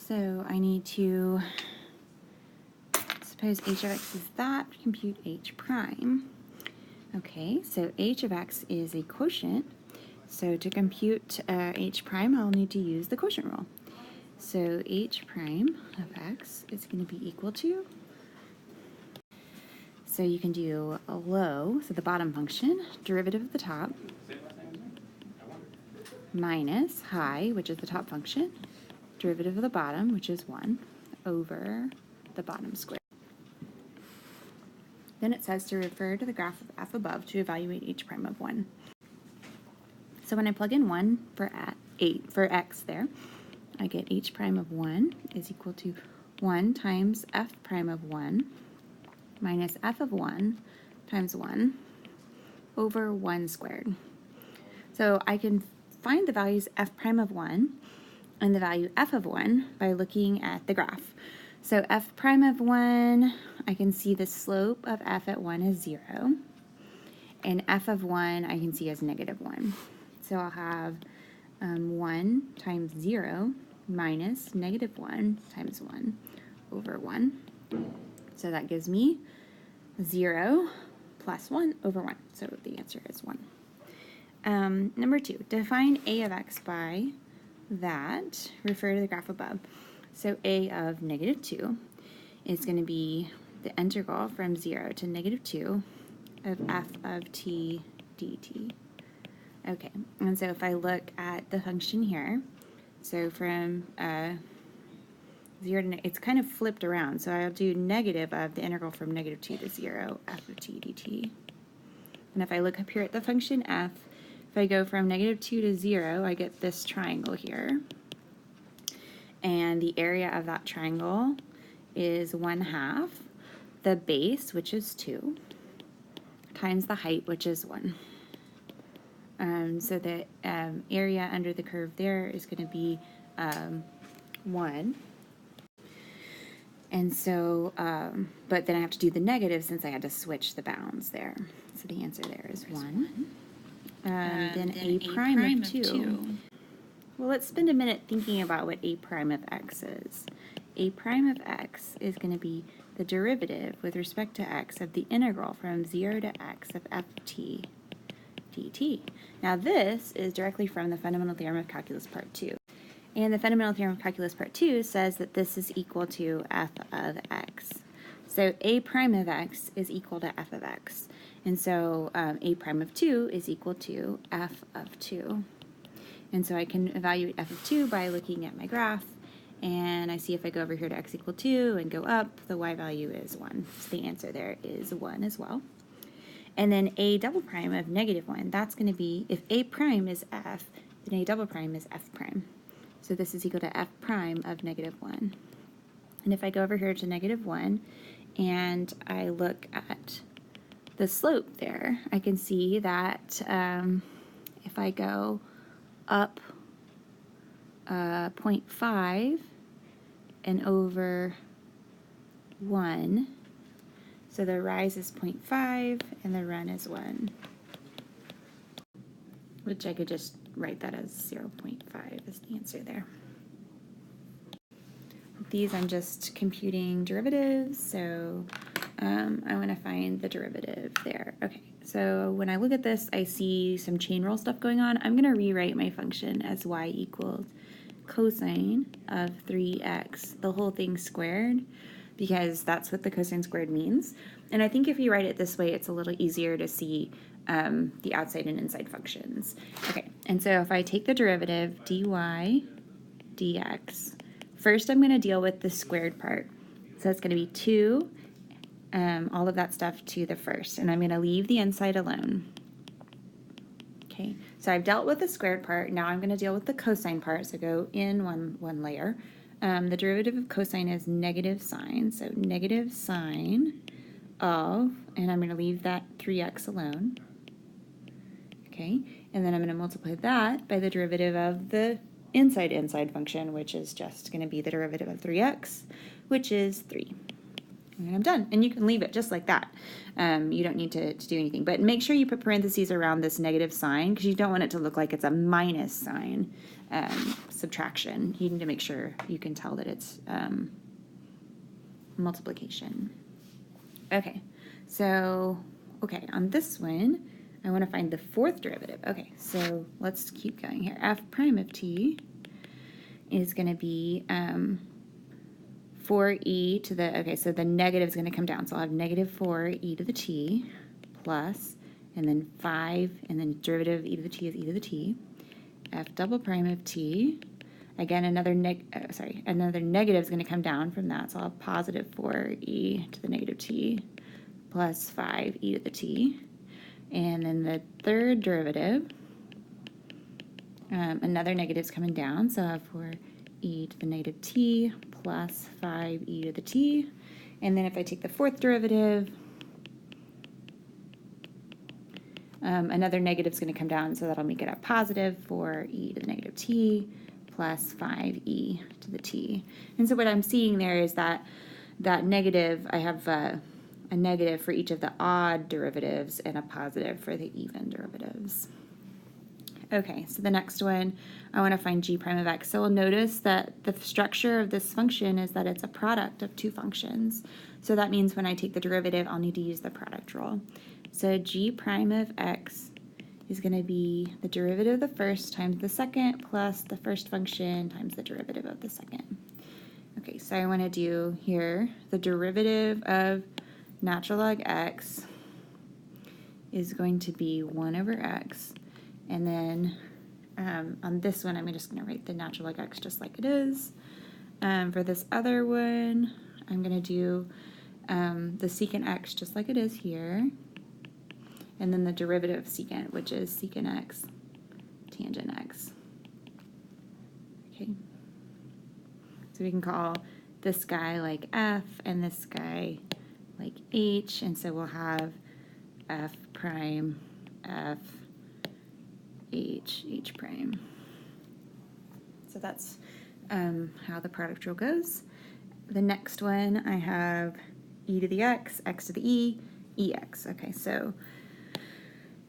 So I need to, suppose h of x is that, compute h prime. Okay, so h of x is a quotient. So to compute h prime, I'll need to use the quotient rule. So h prime of x is going to be equal to, so you can do a low, so the bottom function, derivative of the top, minus high, which is the top function, derivative of the bottom, which is 1, over the bottom squared. Then it says to refer to the graph of f above to evaluate h prime of 1. So when I plug in 1 for x there, I get h prime of 1 is equal to 1 times f prime of 1 minus f of 1 times 1 over 1 squared. So I can find the values f prime of 1 and the value f of 1 by looking at the graph. So f prime of 1, I can see the slope of f at 1 is 0, and f of 1 I can see as negative 1. So I'll have 1 times 0 minus negative 1 times 1 over 1. So that gives me 0 plus 1 over 1. So the answer is 1. Number 2, define a of x by that, refer to the graph above. So a of negative 2 is going to be the integral from 0 to negative 2 of f of t dt. Okay, and so if I look at the function here, so from 0 to, it's kind of flipped around, so I'll do negative of the integral from negative 2 to 0, f of t dt. And if I look up here at the function f, if I go from negative 2 to 0, I get this triangle here. And the area of that triangle is 1/2 the base, which is 2, times the height, which is 1. So the area under the curve there is going to be 1. And so, but then I have to do the negative since I had to switch the bounds there. So the answer there is 1. Then a prime of 2. Well, let's spend a minute thinking about what a prime of x is. A prime of x is going to be the derivative with respect to x of the integral from 0 to x of f t dt. Now this is directly from the Fundamental Theorem of Calculus Part 2. And the Fundamental Theorem of Calculus Part 2 says that this is equal to f of x. So a prime of x is equal to f of x. And so a prime of 2 is equal to f of 2. And so I can evaluate f of 2 by looking at my graph. And I see if I go over here to x equal 2 and go up, the y value is 1. So the answer there is 1 as well. And then a double prime of negative 1, that's going to be, if a prime is f, then a double prime is f prime. So this is equal to f prime of negative 1. And if I go over here to negative 1 and I look at the slope there, I can see that if I go up 0.5 and over 1, so the rise is 0.5 and the run is 1, which I could just write that as 0.5 is the answer there. These I'm just computing derivatives, so I want to find the derivative there. Okay, so when I look at this, I see some chain rule stuff going on. I'm going to rewrite my function as y equals cosine of 3x, the whole thing squared, because that's what the cosine squared means. And I think if you write it this way, it's a little easier to see the outside and inside functions. Okay, and so if I take the derivative dy dx, first I'm going to deal with the squared part. So it's going to be 2, all of that stuff to the first, and I'm going to leave the inside alone. Okay, so I've dealt with the squared part, now I'm going to deal with the cosine part, so go in one layer. The derivative of cosine is negative sine, so negative sine of, and I'm going to leave that 3x alone. Okay, and then I'm going to multiply that by the derivative of the inside function, which is just going to be the derivative of 3x, which is 3. And I'm done. And you can leave it just like that. You don't need to do anything. But make sure you put parentheses around this negative sign because you don't want it to look like it's a minus sign subtraction. You need to make sure you can tell that it's multiplication. Okay, so, on this one, I want to find the fourth derivative. Okay, so let's keep going here. F prime of t is going to be 4e to the, okay, so the negative is going to come down. So I'll have negative 4e to the t plus, and then 5, and then derivative of e to the t is e to the t. F double prime of t, again, another negative is going to come down from that. So I'll have positive 4e to the negative t plus 5e to the t. And then the third derivative, another negative is coming down. So I'll have 4e to the negative t plus 5e to the t. And then if I take the fourth derivative, another negative is going to come down, so that'll make it a positive 4e to the negative t plus 5e to the t. And so what I'm seeing there is that negative, I have a negative for each of the odd derivatives and a positive for the even derivatives. Okay, so the next one, I want to find g prime of x. So we'll notice that the structure of this function is that it's a product of two functions. So that means when I take the derivative, I'll need to use the product rule. So g prime of x is going to be the derivative of the first times the second plus the first function times the derivative of the second. Okay, so I want to do here the derivative of natural log x is going to be 1 over x. And then on this one, I'm just going to write the natural log x just like it is. For this other one, I'm going to do the secant x just like it is here. And then the derivative of secant, which is secant x tangent x. Okay. So we can call this guy like f and this guy like h. And so we'll have f prime, f, h prime. So that's how the product rule goes. The next one, I have e to the x to the e, ex. Okay, so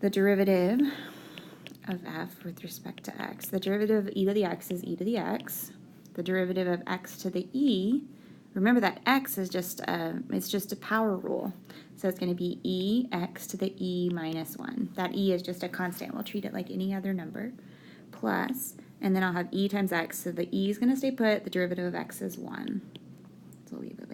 the derivative of f with respect to x. The derivative of e to the x is e to the x. The derivative of x to the e, remember that x is just it's just a power rule. So it's going to be ex to the e minus 1. That e is just a constant. We'll treat it like any other number. Plus, and then I'll have e times x. So the e is going to stay put. The derivative of x is 1. So we'll leave it